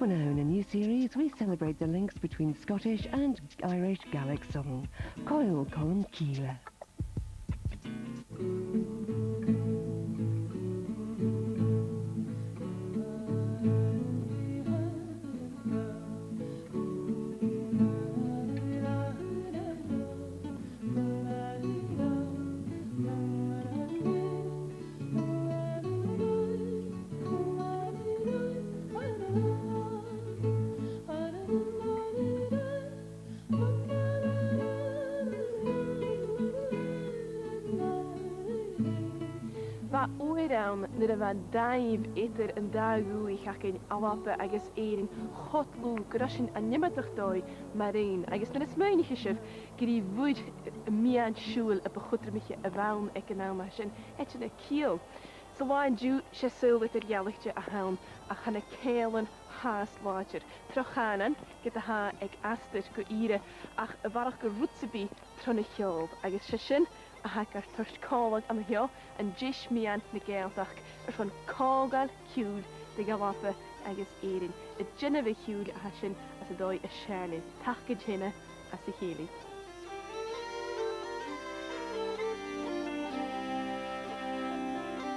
For now, in a new series, we celebrate the links between Scottish and Irish Gaelic song. Coil Colm Keela. Ba oeran nid yma daif edr yn da gwy chacin awapa agos eirin chotlw grashin a nimadach doi marin agos nid ysmwyn i chysif gyda fwyd miad siŵl y bychwtr mich y fawn econom a sy'n etyn y ciel. So wain dw se sylwyd yr ialwch a hawn a chan y caelan haas lodger. Trochanan gyda ha ag astyd go ire ach y farach go rwtsabi tron y chiolb agos sy'n a hagar thirst cálag am hio an dish mian na gealtach fan cágal ciúl de galapa agus éirin. Y Genevieve ciúl a hasin as a dói a Charlotte tachga jinna as a chéli.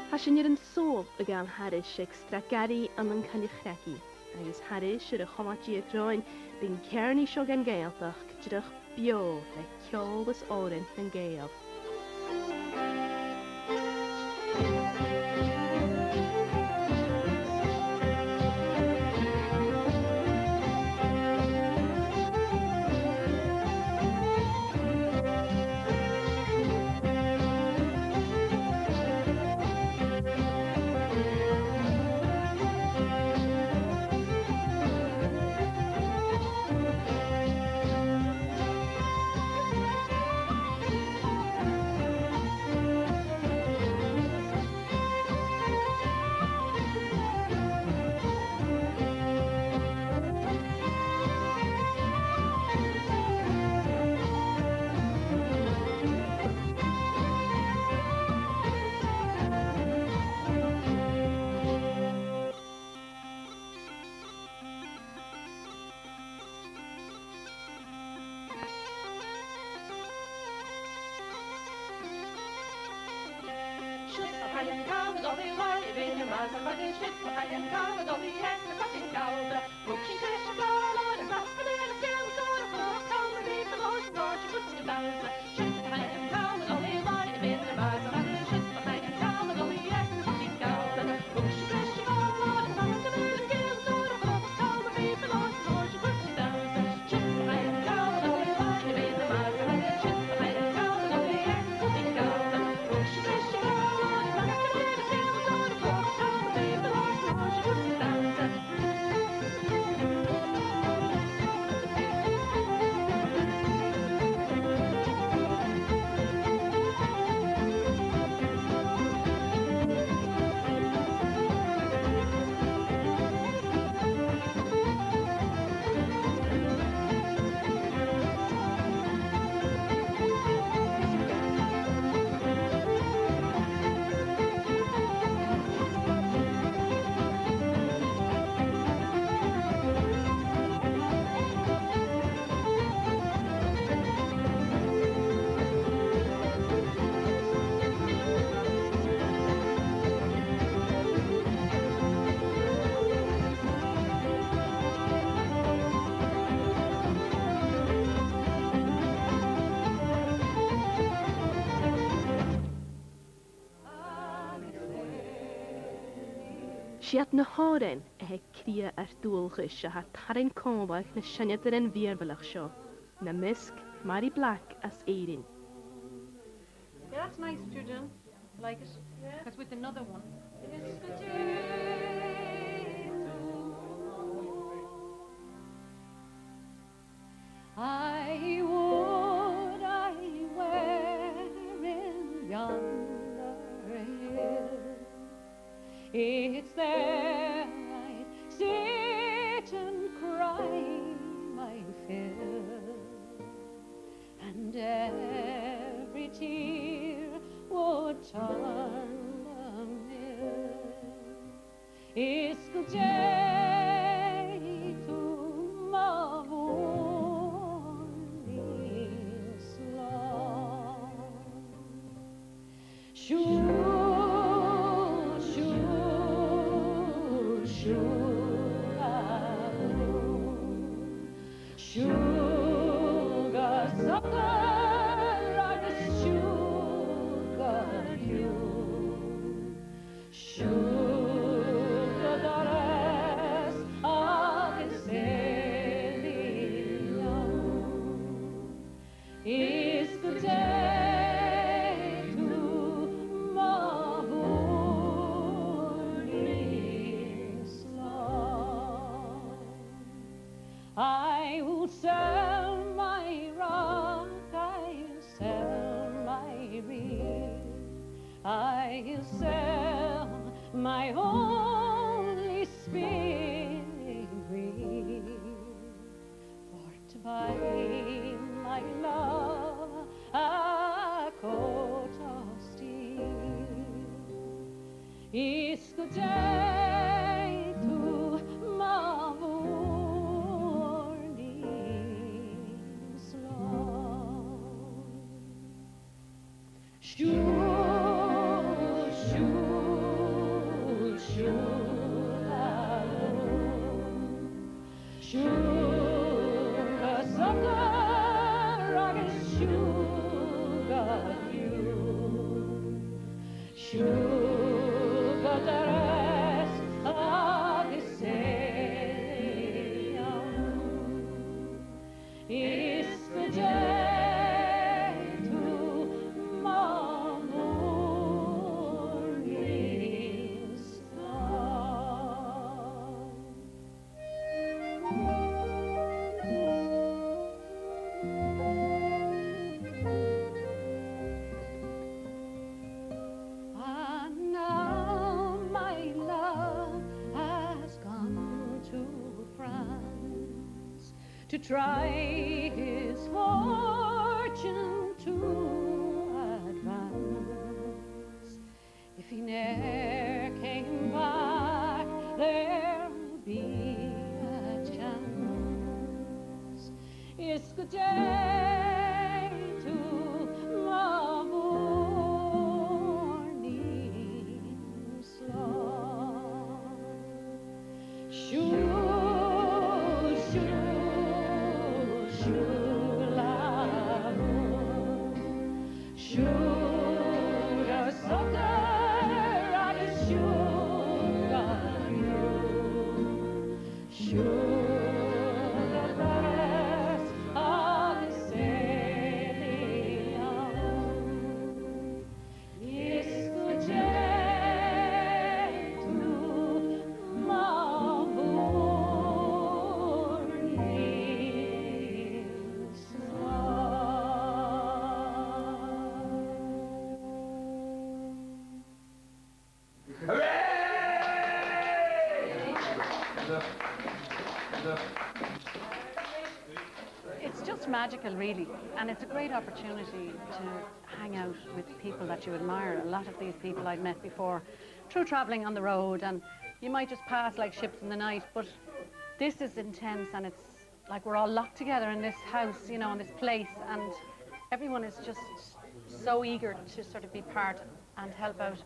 Hasin yr yn sôl y gael haris ag stragari am yn cael chregi. Agus haris yr y chomati y droen by'n cerni sio gan gealtach gyda'ch bio a ciolbus oren yn geal. Siad na horen he cria ar dúlchus a ha tarin cóbach na sianiad yn fiarbelach sio, na misc, Mary Black as eirin. Yeah, that's nice, Julian. I like it. Yeah. Because with another one. I would I were in yonder hill. It's there I'd sit and cry my fill, and every tear would turn the mill. Iscal Jane Sugar sucker, I'm a sugar you. Sugar daughters of the Celia is the day to Mavurni's love. I will sell my rock, I'll sell my reel, I'll sell my only spinning wheel, for to buy my love a coat of steel is the day to Mavurni's love. Shoo, shoo, shoo, sugar sucker, I guess sugar you. Sugar the rest of the same is the day to Mavurni's love. And now my love has gone to France to try his fortune to advance. If he ne'er came back, there'll be a chance. It's the day to Mavurni's love. Shoo, shoo, shoo, love. Sugar sucker, I just sugar you. Sugar breast of the Celia is the day to Mavurni's It's just magical, really, and it's a great opportunity to hang out with people that you admire. A lot of these people I'd met before through travelling on the road, and you might just pass like ships in the night, but this is intense, and it's like we're all locked together in this house, you know, in this place, and everyone is just so eager to sort of be part and help out.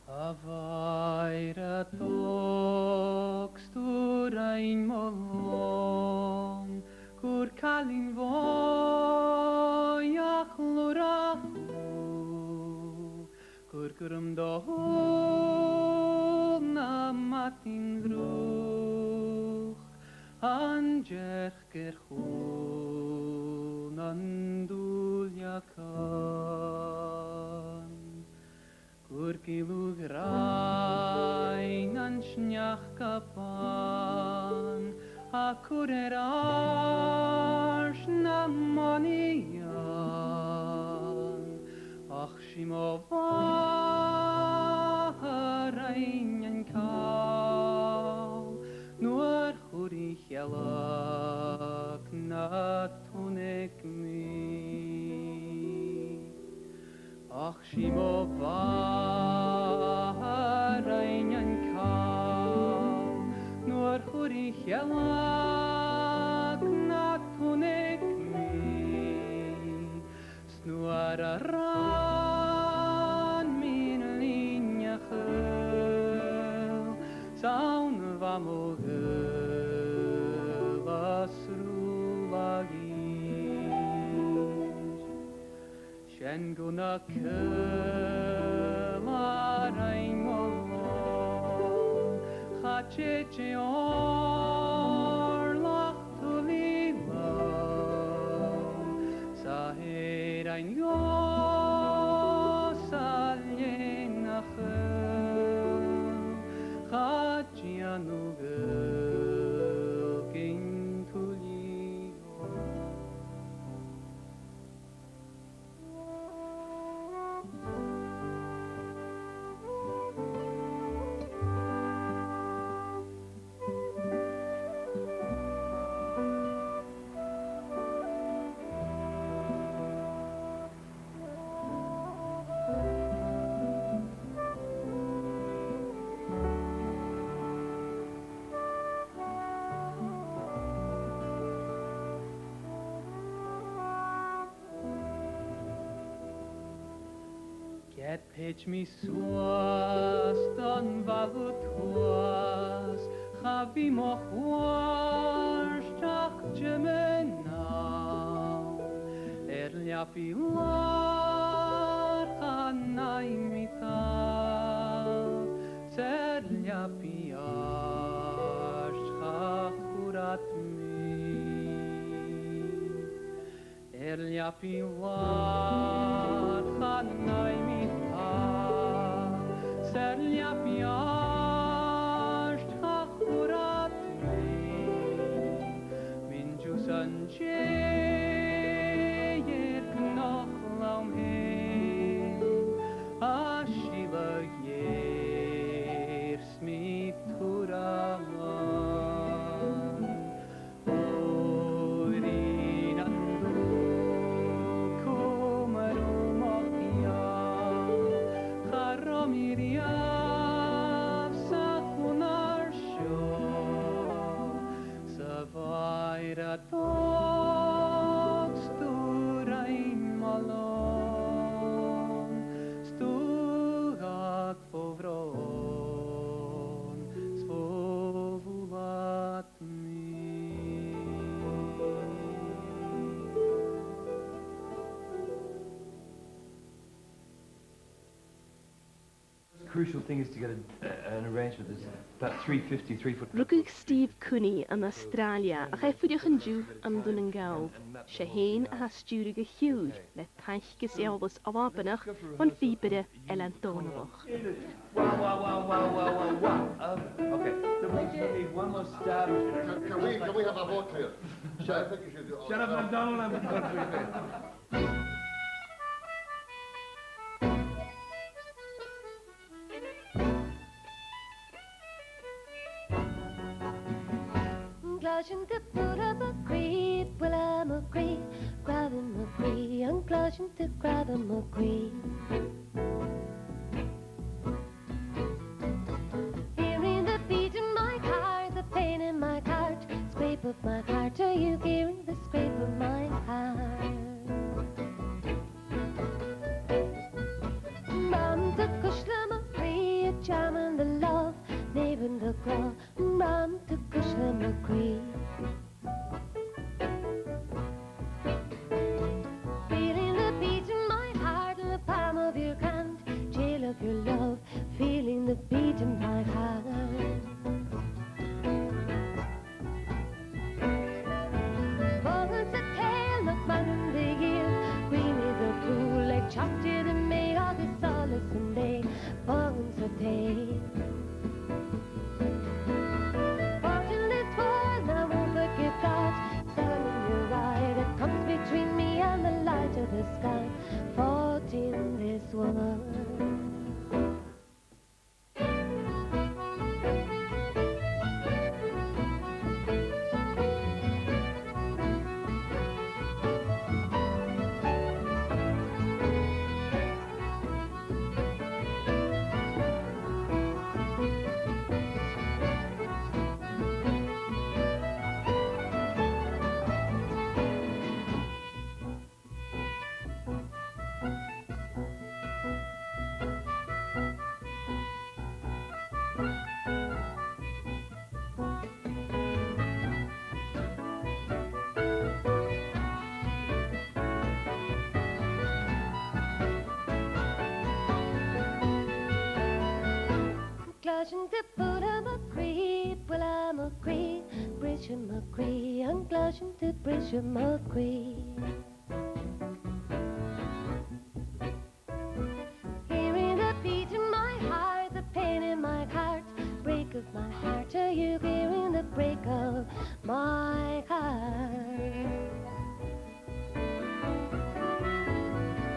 Avaira toks turain molon, kur kalin voyach lorachu, kur kurum dohol na matin druch, anjech gerchun andul yakan. Kurkilug rein an schnach kapan, a kurer arsch na manian, ach shimo rein an kau, nur churich yalak na tunek mi. Ach shimo rein an kau, nur churich yalak na tunek mi. Snuar a ran min linya chur Saun vamogel srulagis Shen guna kemarain molon Chacheche orlach tulila Saherain yosalyenachem Chachianugel gintulio Get pitch me swas, dan valut was, chavi moch war, stach jemenau, liapi lar, chanai mitav, ser liapi ash, chachurat mi. Liapi lar, chanai mitav, ser liapi ash, chachurat mi. Min jusan jeir knoch laum hin, ashila yeir smit turaman. Orin andu kumaru mochia, charomiriav sachunar sho, savaira dogs sturain malon, stugak povron, svovulat mi. Crucial thing is to get an arrangement that's about 350, 3 foot. Rugig Steve Cooney an Australia a chaiffwydioch yn diw am dyn yn gael. Se hyn a hastúrig a hiúr le taithgus eolus a wapanach van fibere elan tónavoch. Wow. Okay. So we need one more stab. Can we have a vote here? I think you should do. Shut up, McDonald. I'm going to Glóisian go búra a creep, well I'm a creep, grab him a creep, and glóisian to grab him a creep. Hearing the beat in my heart, the pain in my heart, scrape of my heart, are you hearing the scrape of my heart? Ram to kushlam a creep, jamming the love, neighbor the grove, ram to kushlam a creep. Feeling the beat in my heart in the palm of your hand, jail of your love, feeling the beat in my heart. Falls a tail of man in the hill, green is a pool like chocolate and may all the solace and day, falls a tail. Fortune this world, I won't forgive God, sun in your eye that comes between me and the light of the sky, fault in this world. Glashin to Buddha McCree, Bulla McCree, Brisha McCree, and Glashin to Brisha McCree. Hearing the beat in my heart, the pain in my heart, break of my heart, are you hearing the break of my heart?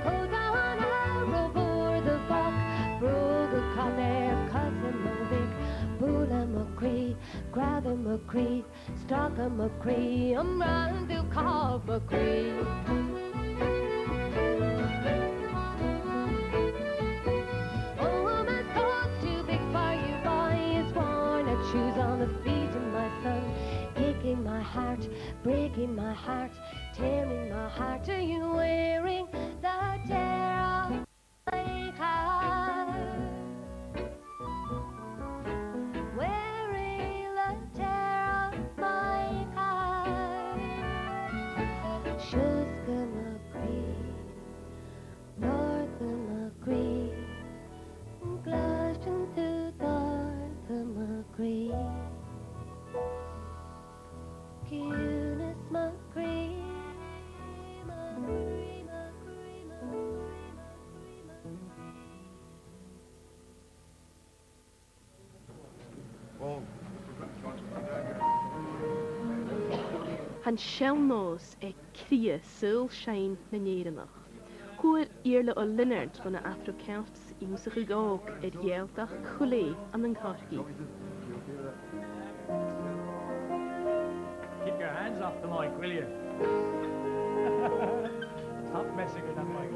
Oh, down arrow bore the buck, broke the collar, cousin McVick, Bulla McCree, Grabber McCree, Stalker McCree, I'm round to call McCree. Oh, woman's coat's too big for you, boy, it's worn out shoes on the feet of my son, aching my heart, breaking my heart, tearing my heart. Are you wearing the tear of my heart? Wearing the tear of my heart. Shuska McCree, North McCree, Glaston to North McCree. Eunice McCree, McCree, McCree, McCree, Han shelnos e cria sul shine na Nedernacht. Cuair eerle o Linnard van de Afro-Celts I moest ook het Jeltach Chulé aan een kargi. Keep your hands off the mic, will you? Stop messing with that mic.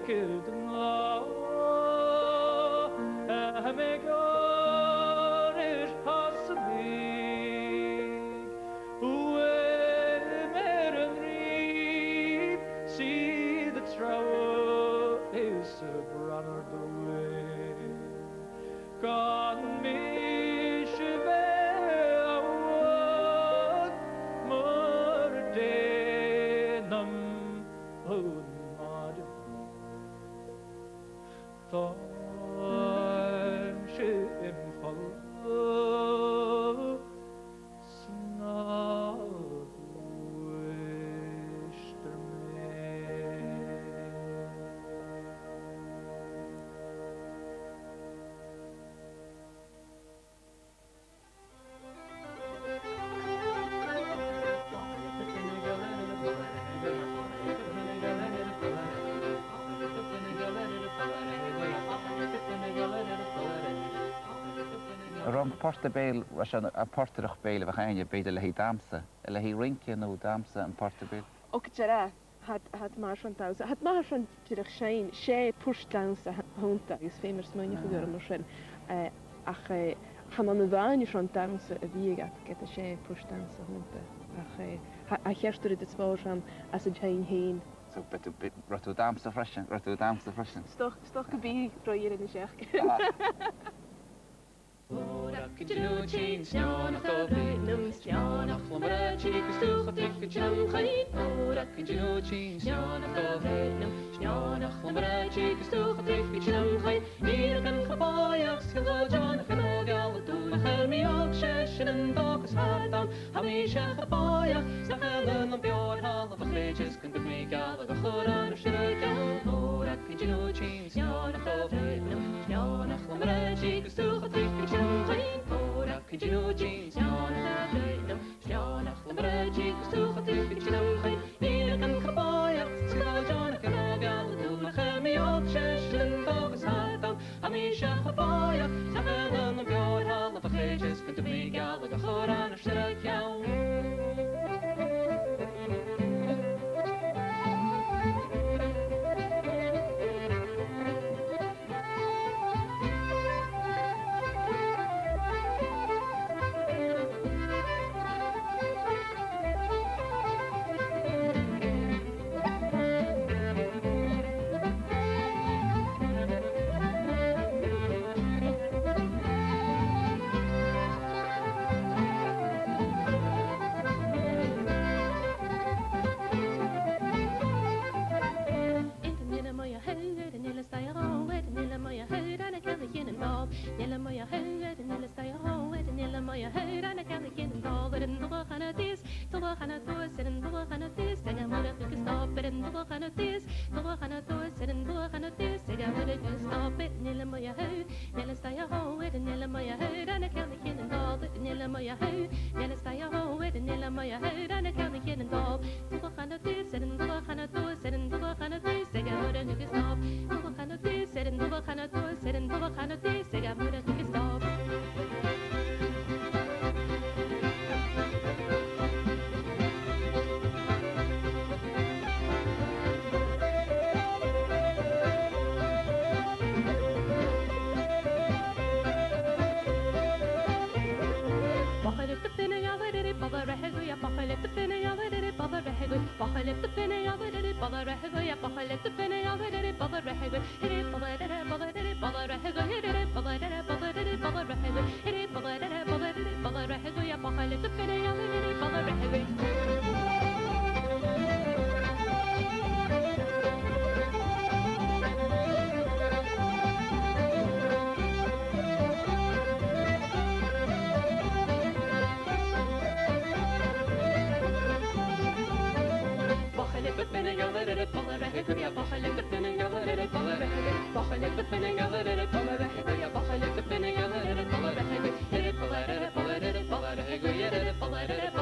girdim me gorish hasbig meren reed see the trow is a brother the way God me shveawad mordenam unmad Thorn shim khol snad wishter me Ron Portabale was a porterach bale of a hand, you beat a lehi damsa, a lehi rinky no damsa and Portabale. Ook jara had maar van thuis. Had maar van terug zijn. She push down sa honta is famous man je gebeuren maar schön. Ach gaan aan de waan van thuis wie gaat get a she push down sa honta. Ach eerst door het spoor van as a chain heen. So but rotu damsa freshen, rotu damsa freshen. Stoch gebied roier in de zeg. Could you know change on a thought no stian a flumra chick stu khatik cham khain ora could you know change on a thought no stian a flumra chick stu khatik cham khain hier kan khabayak skill jan khana gal tu khalmi ok shashin dogs hadan hamisha khabayak sakhalan bior hal of pages can give me gal the khuran shirka ora could you know change on a thought no stian a flumra chick stu khatik could you know jeans on a no John Akhlamra chicks to khatik chlam khay neer kan khabaya skal John kan gal do ma khami op shashin dogs hatam hamisha khabaya sagalan bior hal of pages can be gal the khuran shrak yaw Bye.